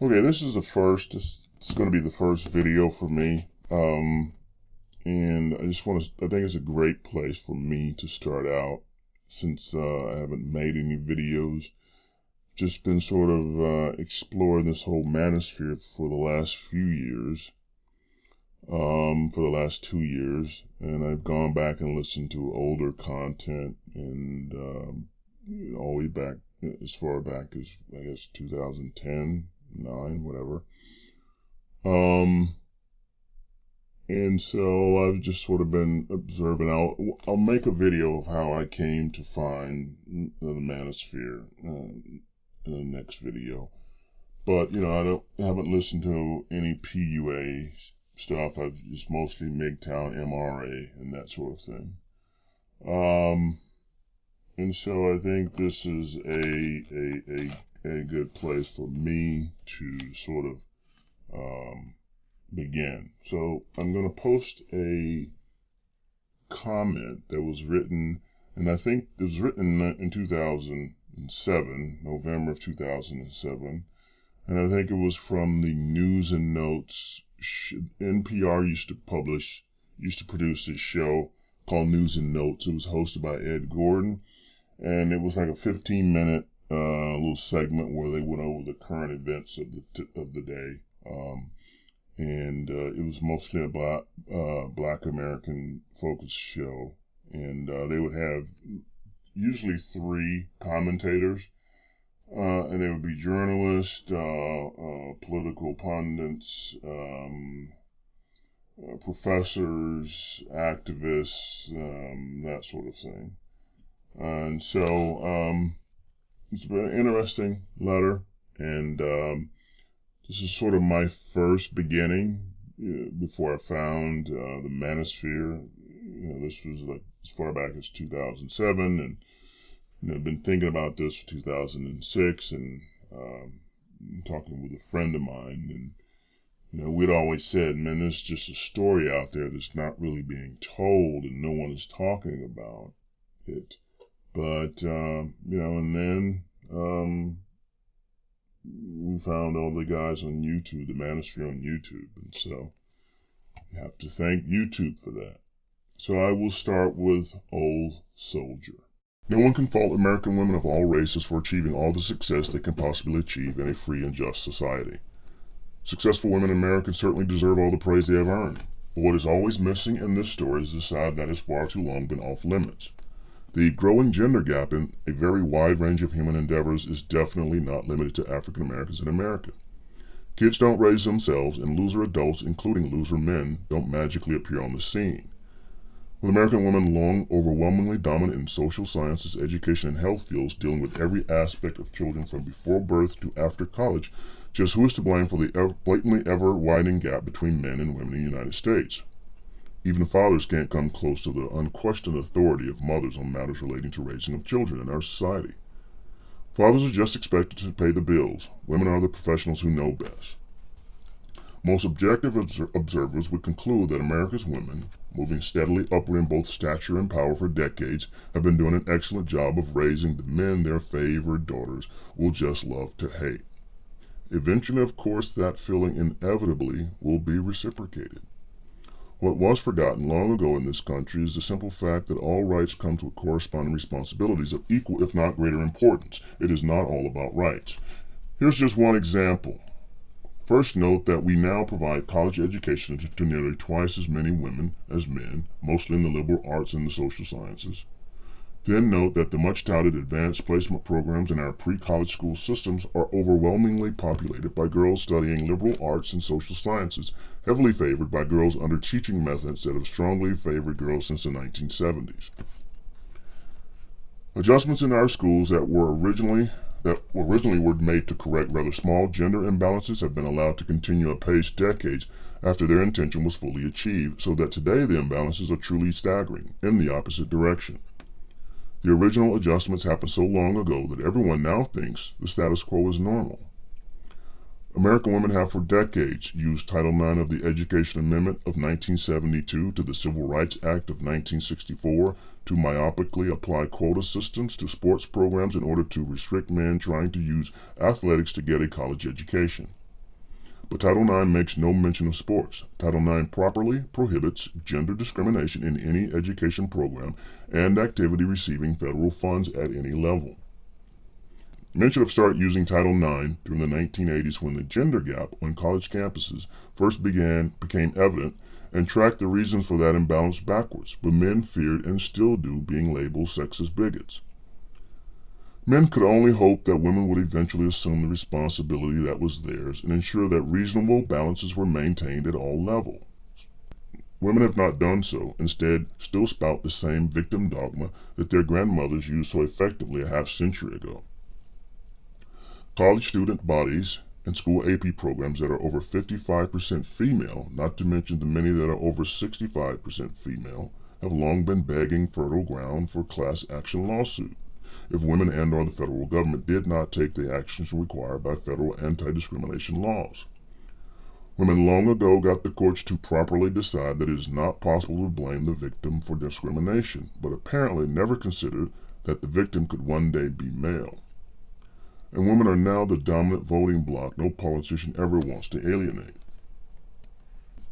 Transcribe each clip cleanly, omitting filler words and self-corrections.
Okay, this is the first. It's going to be the first video for me. And I just want to. I think it's a great place for me to start out, since I haven't made any videos. Just been sort of exploring this whole manosphere for the last few years. For the last 2 years, and I've gone back and listened to older content, and all the way back as far back as I guess 2010, 9, whatever. And so I've just sort of been observing. I'll make a video of how I came to find the manosphere in the next video. But I haven't listened to any PUA stuff. I've just mostly MGTOW, MRA, and that sort of thing. And so I think this is a good place for me to sort of begin. So I'm going to post a comment that was written, and I think it was written in 2007, November of 2007, and I think it was from the News and Notes. NPR used to produce this show called News and Notes. It was hosted by Ed Gordon, and it was like a 15-minute little segment where they went over the current events of the day. And it was mostly a black American focused show, and they would have usually 3 commentators, and they would be journalists, political pundits, professors, activists, that sort of thing. And so it's been an interesting letter, and this is sort of my first beginning before I found the manosphere. This was like as far back as 2007, and I've been thinking about this for 2006, and talking with a friend of mine, and we'd always said, man, there's just a story out there that's not really being told, and no one is talking about it. But and then we found all the guys on YouTube, the manosphere on YouTube, and so you have to thank YouTube for that. So I will start with Old Soldier. No one can fault American women of all races for achieving all the success they can possibly achieve in a free and just society. Successful women in America certainly deserve all the praise they have earned, but what is always missing in this story is the side that has far too long been off limits. The growing gender gap in a very wide range of human endeavors is definitely not limited to African Americans in America. Kids don't raise themselves, and loser adults, including loser men, don't magically appear on the scene. With American women long overwhelmingly dominant in social sciences, education, and health fields, dealing with every aspect of children from before birth to after college, just who is to blame for the blatantly ever-widening gap between men and women in the United States? Even fathers can't come close to the unquestioned authority of mothers on matters relating to raising of children in our society. Fathers are just expected to pay the bills. Women are the professionals who know best. Most objective observers would conclude that America's women, moving steadily upward in both stature and power for decades, have been doing an excellent job of raising the men their favored daughters will just love to hate. Eventually, of course, that feeling inevitably will be reciprocated. What was forgotten long ago in this country is the simple fact that all rights come with corresponding responsibilities of equal, if not greater, importance. It is not all about rights. Here's just one example. First, note that we now provide college education to nearly twice as many women as men, mostly in the liberal arts and the social sciences. Then note that the much-touted advanced placement programs in our pre-college school systems are overwhelmingly populated by girls studying liberal arts and social sciences, heavily favored by girls under teaching methods that have strongly favored girls since the 1970s. Adjustments in our schools that originally were made to correct rather small gender imbalances have been allowed to continue apace decades after their intention was fully achieved, so that today the imbalances are truly staggering, in the opposite direction. The original adjustments happened so long ago that everyone now thinks the status quo is normal. American women have for decades used Title IX of the Education Amendment of 1972 to the Civil Rights Act of 1964 to myopically apply quota systems to sports programs in order to restrict men trying to use athletics to get a college education. But Title IX makes no mention of sports. Title IX properly prohibits gender discrimination in any education program and activity receiving federal funds at any level. Men should have started using Title IX during the 1980s when the gender gap on college campuses first became evident, and tracked the reasons for that imbalance backwards, but men feared and still do being labeled sexist bigots. Men could only hope that women would eventually assume the responsibility that was theirs and ensure that reasonable balances were maintained at all levels. Women have not done so, instead still spout the same victim dogma that their grandmothers used so effectively a half-century ago. College student bodies and school AP programs that are over 55% female, not to mention the many that are over 65% female, have long been begging fertile ground for class action lawsuit if women and or the federal government did not take the actions required by federal anti-discrimination laws. Women long ago got the courts to properly decide that it is not possible to blame the victim for discrimination, but apparently never considered that the victim could one day be male. And women are now the dominant voting bloc no politician ever wants to alienate.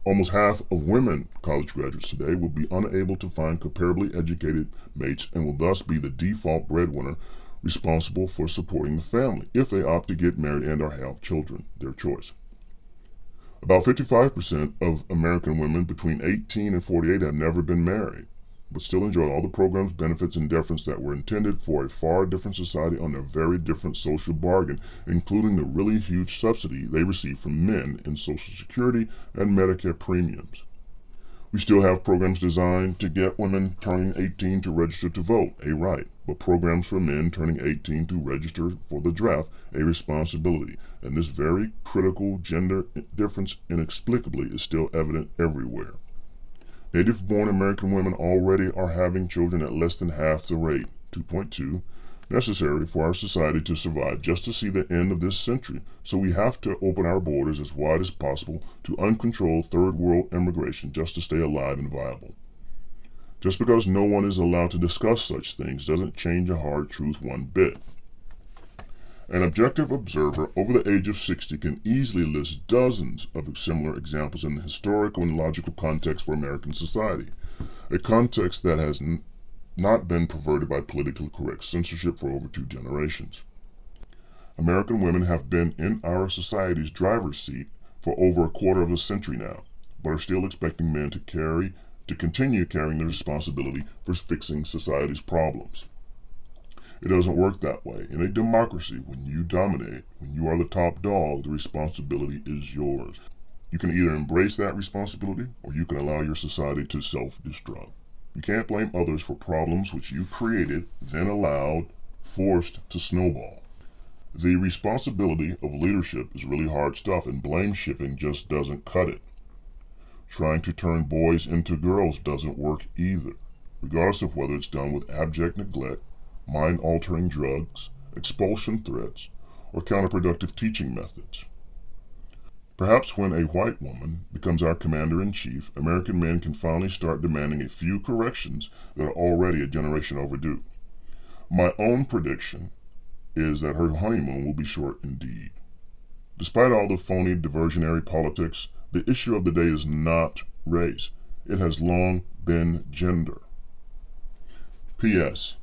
Almost half of women college graduates today will be unable to find comparably educated mates and will thus be the default breadwinner responsible for supporting the family if they opt to get married and or have children, their choice. About 55% of American women between 18 and 48 have never been married, but still enjoy all the programs, benefits, and deference that were intended for a far different society on a very different social bargain, including the really huge subsidy they receive from men in Social Security and Medicare premiums. We still have programs designed to get women turning 18 to register to vote, a right, but programs for men turning 18 to register for the draft, a responsibility, and this very critical gender difference inexplicably is still evident everywhere. Native-born American women already are having children at less than half the rate, 2.2, necessary for our society to survive just to see the end of this century, so we have to open our borders as wide as possible to uncontrolled third-world immigration just to stay alive and viable. Just because no one is allowed to discuss such things doesn't change a hard truth one bit. An objective observer over the age of 60 can easily list dozens of similar examples in the historical and logical context for American society, a context that has not been perverted by politically correct censorship for over 2 generations. American women have been in our society's driver's seat for over a quarter of a century now, but are still expecting men to continue carrying the responsibility for fixing society's problems. It doesn't work that way. In a democracy, when you dominate, when you are the top dog, the responsibility is yours. You can either embrace that responsibility or you can allow your society to self-destruct. You can't blame others for problems which you created, then allowed, forced to snowball. The responsibility of leadership is really hard stuff, and blame shifting just doesn't cut it. Trying to turn boys into girls doesn't work either, regardless of whether it's done with abject neglect, mind-altering drugs, expulsion threats, or counterproductive teaching methods. Perhaps when a white woman becomes our commander-in-chief, American men can finally start demanding a few corrections that are already a generation overdue. My own prediction is that her honeymoon will be short indeed. Despite all the phony diversionary politics, the issue of the day is not race. It has long been gender. P.S.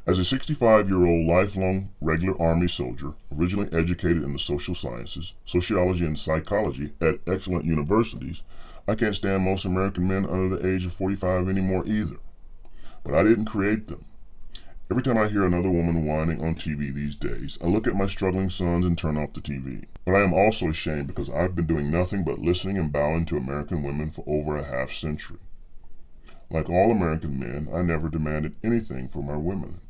As a 65-year-old lifelong regular Army soldier, originally educated in the social sciences, sociology, and psychology at excellent universities, I can't stand most American men under the age of 45 anymore either. But I didn't create them. Every time I hear another woman whining on TV these days, I look at my struggling sons and turn off the TV. But I am also ashamed because I've been doing nothing but listening and bowing to American women for over a half-century. Like all American men, I never demanded anything from our women.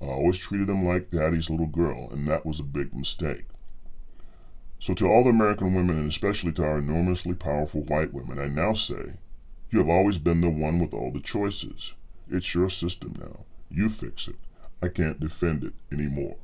I always treated them like daddy's little girl, and that was a big mistake. So to all the American women, and especially to our enormously powerful white women, I now say, you have always been the one with all the choices. It's your system now. You fix it. I can't defend it anymore.